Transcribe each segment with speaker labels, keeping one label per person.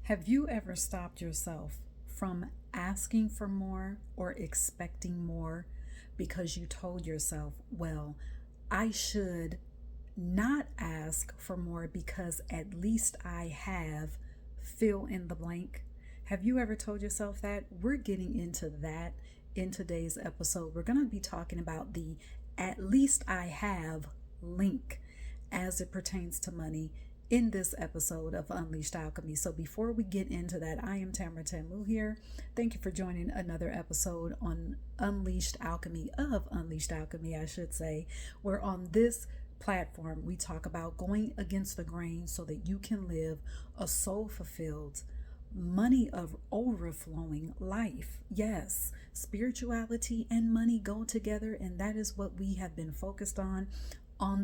Speaker 1: Have you ever stopped yourself from asking for more or expecting more because you told yourself, well, I should not ask for more because at least I have fill in the blank? Have you ever told yourself that? We're getting into that in today's episode. We're going to be talking about the at least I have link as it pertains to money in this episode of Unleashed Alchemy. So before we get into that, I am Tamara Tamu here. Thank you for joining another episode on Unleashed Alchemy, I should say, where on this platform we talk about going against the grain so that you can live a soul fulfilled, money of overflowing life. Yes, spirituality and money go together, and that is what we have been focused on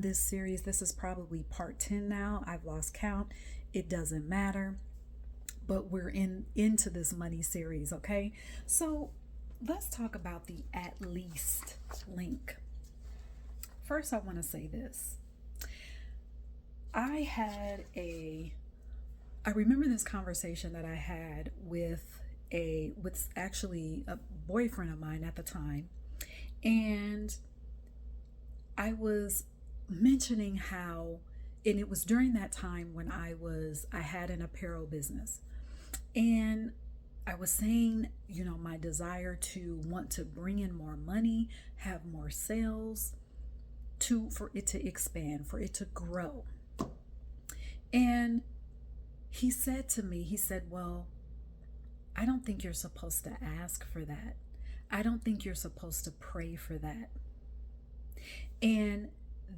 Speaker 1: this series. This is probably part 10 now. I've lost count. It doesn't matter. But we're into this money series, okay? So let's talk about the at least link. First, I want to say this. I remember this conversation that I had with actually a boyfriend of mine at the time. And I was mentioning how, and it was during that time when I had an apparel business, and I was saying, my desire to want to bring in more money, have more sales, for it to expand, for it to grow. And he said to me, well, I don't think you're supposed to ask for that. I don't think you're supposed to pray for that. And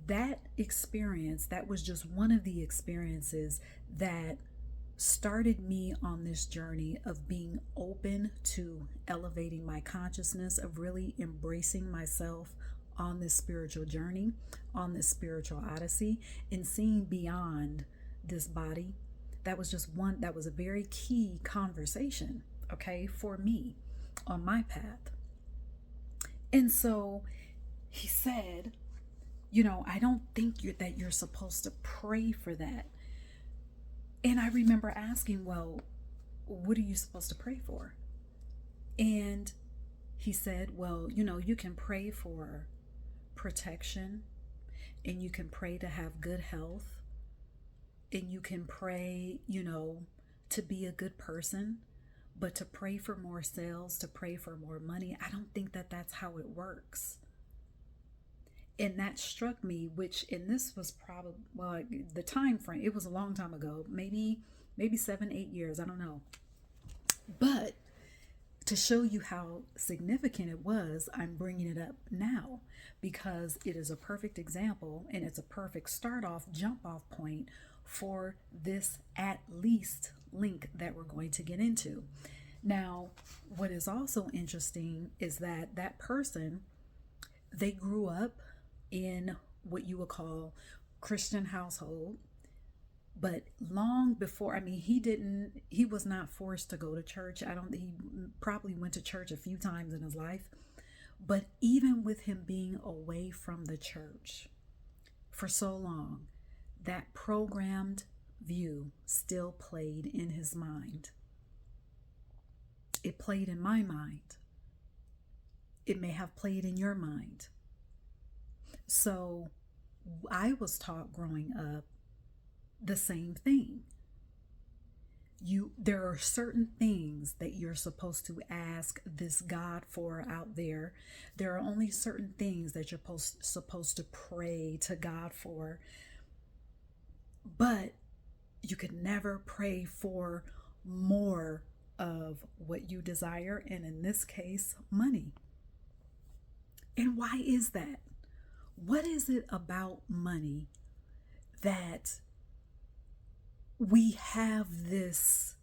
Speaker 1: that experience, that was just one of the experiences that started me on this journey of being open to elevating my consciousness, of really embracing myself on this spiritual journey, on this spiritual odyssey, and seeing beyond this body. That was a very key conversation, okay, for me on my path. And so he said, I don't think that you're supposed to pray for that. And I remember asking, well, what are you supposed to pray for? And he said, well, you can pray for protection, and you can pray to have good health, and you can pray, to be a good person, but to pray for more sales, to pray for more money, I don't think that that's how it works. And that struck me, and this was probably, the time frame, it was a long time ago, maybe 7-8 years, I don't know. But to show you how significant it was, I'm bringing it up now because it is a perfect example, and it's a perfect jump off point for this at least link that we're going to get into. Now, what is also interesting is that person, they grew up in what you would call Christian household, but long before, he was not forced to go to church. He probably went to church a few times in his life, but even with him being away from the church for so long, that programmed view still played in his mind. It played in my mind. It may have played in your mind. So I was taught growing up the same thing. There are certain things that you're supposed to ask this God for out there. There are only certain things that you're supposed to pray to God for. But you could never pray for more of what you desire, and in this case, money. And why is that? What is it about money that we have this,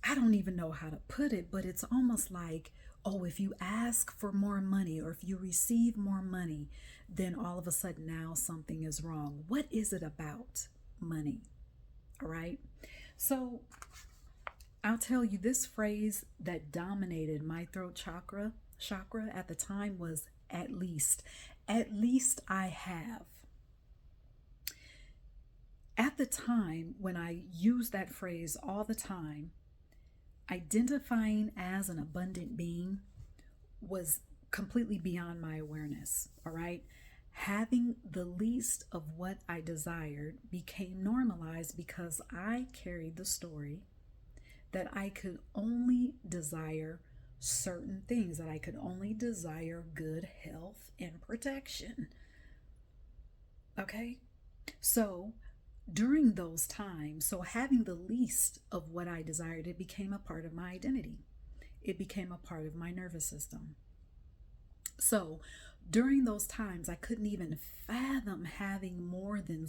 Speaker 1: I don't even know how to put it, but it's almost like, if you ask for more money or if you receive more money, then all of a sudden now something is wrong. What is it about money? All right. So I'll tell you, this phrase that dominated my throat chakra at the time was at least I have. At the time when I used that phrase all the time, identifying as an abundant being was completely beyond my awareness. All right. Having the least of what I desired became normalized because I carried the story that I could only desire certain things, that I could only desire good health and protection. Okay. So during those times, so having the least of what I desired, it became a part of my identity. It became a part of my nervous system. So during those times, I couldn't even fathom having more than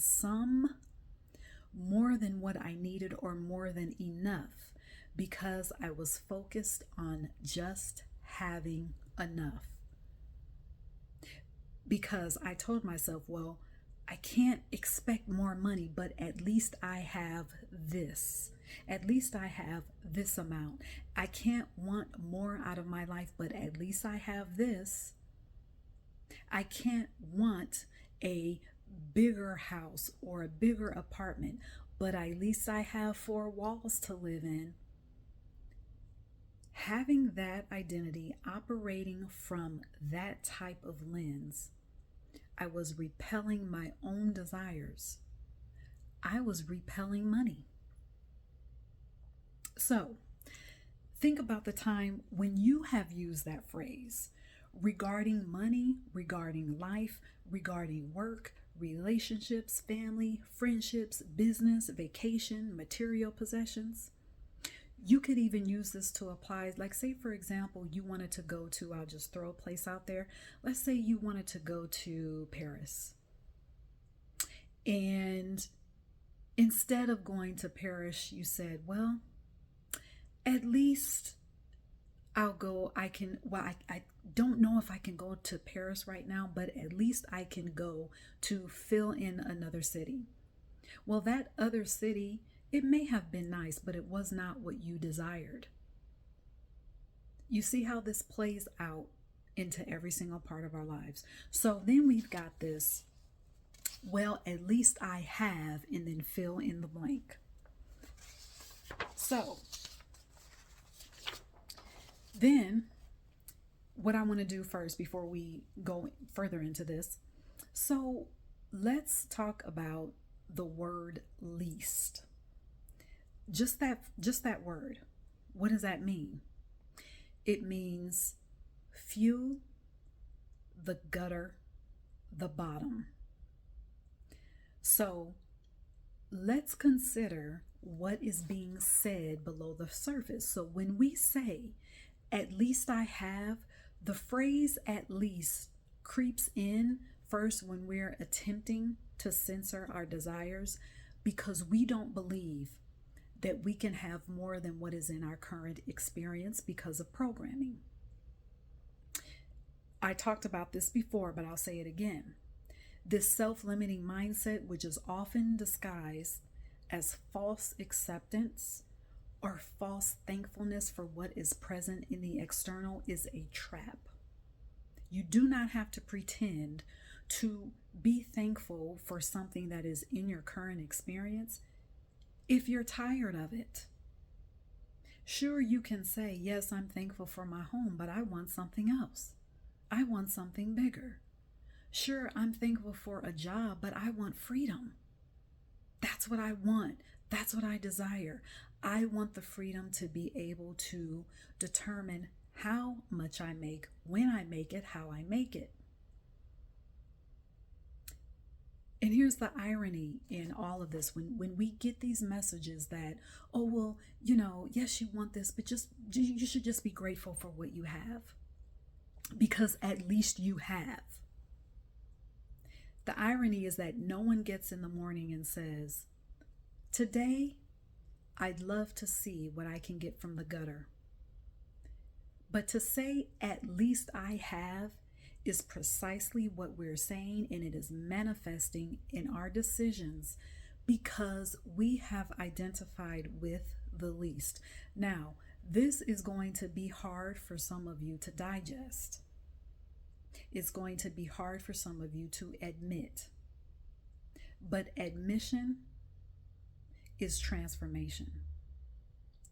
Speaker 1: what I needed, or more than enough, because I was focused on just having enough. Because I told myself, well, I can't expect more money, but at least I have this. At least I have this amount. I can't want more out of my life, but at least I have this. I can't want a bigger house or a bigger apartment, but at least I have four walls to live in. Having that identity, operating from that type of lens, I was repelling my own desires. I was repelling money. So, think about the time when you have used that phrase regarding money, regarding life, regarding work, relationships, family, friendships, business, vacation, material possessions. You could even use this to apply, like, say, for example, you wanted to go to, I'll just throw a place out there. Let's say you wanted to go to Paris. And instead of going to Paris, you said, well, at least I'll go. I don't know if I can go to Paris right now, but at least I can go to fill in another city. Well, that other city, it may have been nice, but it was not what you desired. You see how this plays out into every single part of our lives. So then we've got this, well, at least I have, and then fill in the blank. So then what I want to do first before we go further into this, so let's talk about the word least. Just that word. What does that mean? It means few, the gutter, the bottom. So let's consider what is being said below the surface. So when we say, at least I have, the phrase at least creeps in first when we're attempting to censor our desires, because we don't believe that we can have more than what is in our current experience because of programming. I talked about this before, but I'll say it again. This self-limiting mindset, which is often disguised as false acceptance or false thankfulness for what is present in the external, is a trap. You do not have to pretend to be thankful for something that is in your current experience if you're tired of it. Sure, you can say, yes, I'm thankful for my home, but I want something else. I want something bigger. Sure, I'm thankful for a job, but I want freedom. That's what I want. That's what I desire. I want the freedom to be able to determine how much I make, when I make it, how I make it. And here's the irony in all of this. When we get these messages that, oh, well, yes, you want this, but you should just be grateful for what you have, because at least you have. The irony is that no one gets in the morning and says, today, I'd love to see what I can get from the gutter. But to say, at least I have, is precisely what we're saying, and it is manifesting in our decisions because we have identified with the least. Now, this is going to be hard for some of you to digest. It's going to be hard for some of you to admit. But admission is transformation.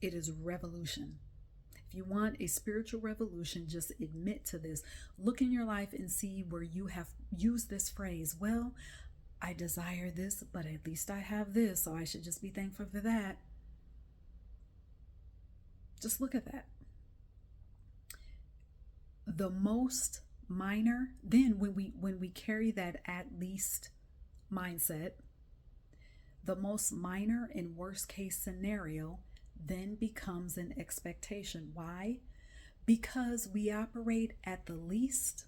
Speaker 1: It is revolution. If you want a spiritual revolution, just admit to this. Look in your life and see where you have used this phrase. Well, I desire this, but at least I have this, so I should just be thankful for that. Just look at that. The most minor, then when we carry that at least mindset, the most minor and worst case scenario then becomes an expectation. Why? Because we operate at the least.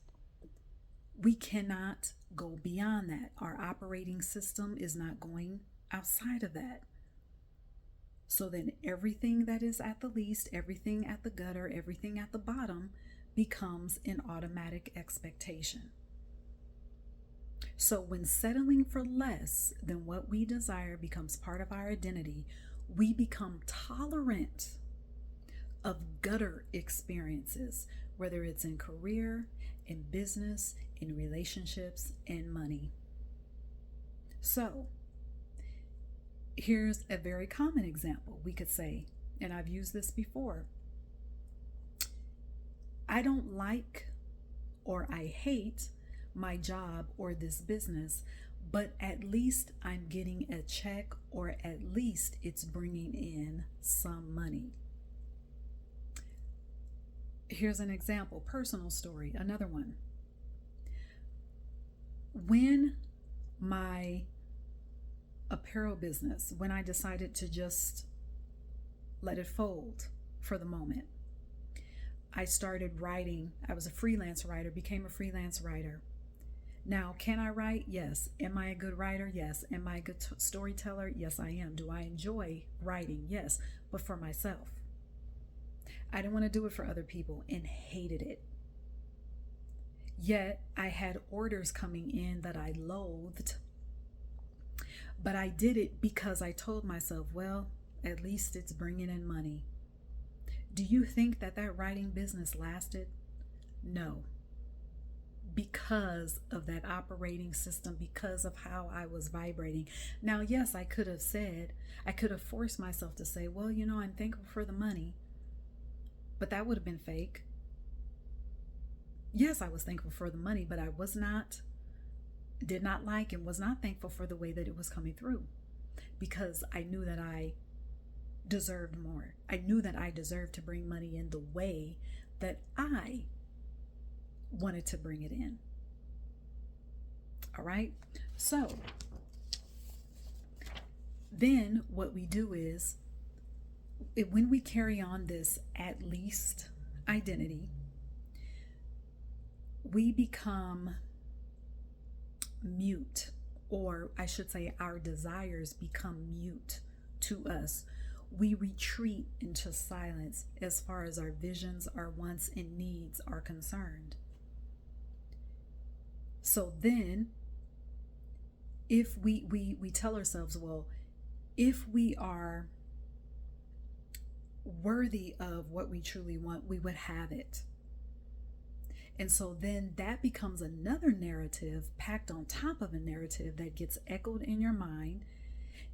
Speaker 1: We cannot go beyond that. Our operating system is not going outside of that. So then everything that is at the least, everything at the gutter, everything at the bottom becomes an automatic expectation. So when settling for less than what we desire becomes part of our identity, we become tolerant of gutter experiences, whether it's in career, in business, in relationships, and money. So here's a very common example. We could say, and I've used this before, I don't like or I hate my job or this business, but at least I'm getting a check, or at least it's bringing in some money. Here's an example, personal story, another one. When my apparel business, when I decided to just let it fold for the moment, I started writing. I was a freelance writer, became a freelance writer. Now, can I write? Yes. Am I a good writer? Yes. Am I a good storyteller? Yes, I am. Do I enjoy writing? Yes, but for myself. I didn't want to do it for other people and hated it. Yet I had orders coming in that I loathed, but I did it because I told myself, well, at least it's bringing in money. Do you think that writing business lasted? No. Because of that operating system, because of how I was vibrating. Now, yes, I could have forced myself to say, well, I'm thankful for the money, but that would have been fake. Yes, I was thankful for the money, but I did not like and was not thankful for the way that it was coming through, because I knew that I deserved more. I knew that I deserved to bring money in the way that I wanted to bring it in. All right. So then what we do is, when we carry on this at least identity, we become mute, or I should say our desires become mute to us. We retreat into silence as far as our visions, our wants, and needs are concerned. So then, if we tell ourselves, well, if we are worthy of what we truly want, we would have it. And so then that becomes another narrative packed on top of a narrative that gets echoed in your mind,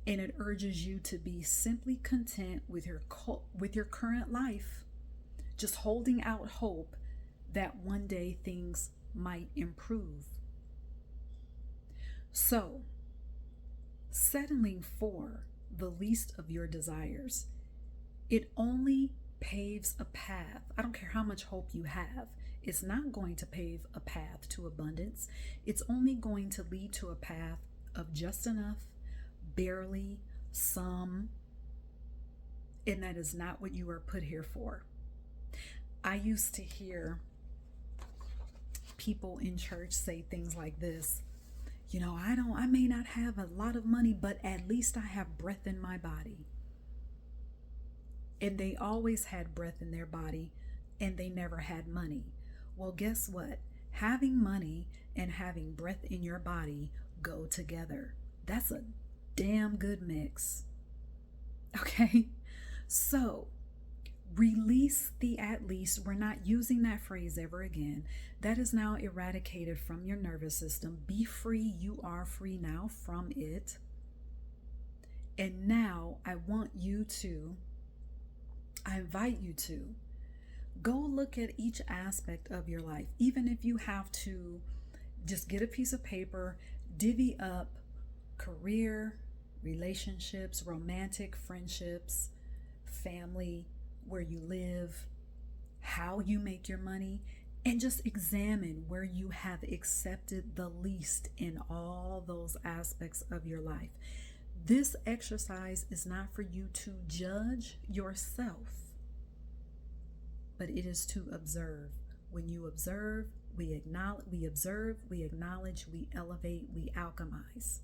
Speaker 1: and it urges you to be simply content with your current life, just holding out hope that one day things might improve. So, settling for the least of your desires, it only paves a path. I don't care how much hope you have. It's not going to pave a path to abundance. It's only going to lead to a path of just enough, barely, some, and that is not what you are put here for. I used to hear people in church say things like this. I may not have a lot of money, but at least I have breath in my body. And they always had breath in their body, and they never had money. Well, guess what? Having money and having breath in your body go together. That's a damn good mix. Okay? So, release the at least. We're not using that phrase ever again. That is now eradicated from your nervous system. Be free. You are free now from it. And now I invite you to go look at each aspect of your life, even if you have to just get a piece of paper, divvy up career, relationships, romantic friendships, family, where you live, how you make your money, and just examine where you have accepted the least in all those aspects of your life. This exercise is not for you to judge yourself, but it is to observe. When you observe, we acknowledge, we elevate, we alchemize.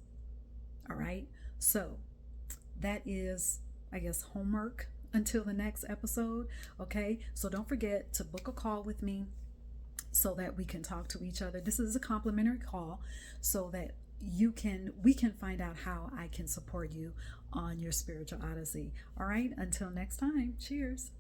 Speaker 1: All right? So that is, I guess, homework until the next episode. Okay? So don't forget to book a call with me so that we can talk to each other. This is a complimentary call so that we can find out how I can support you on your spiritual odyssey. All right? Until next time, cheers.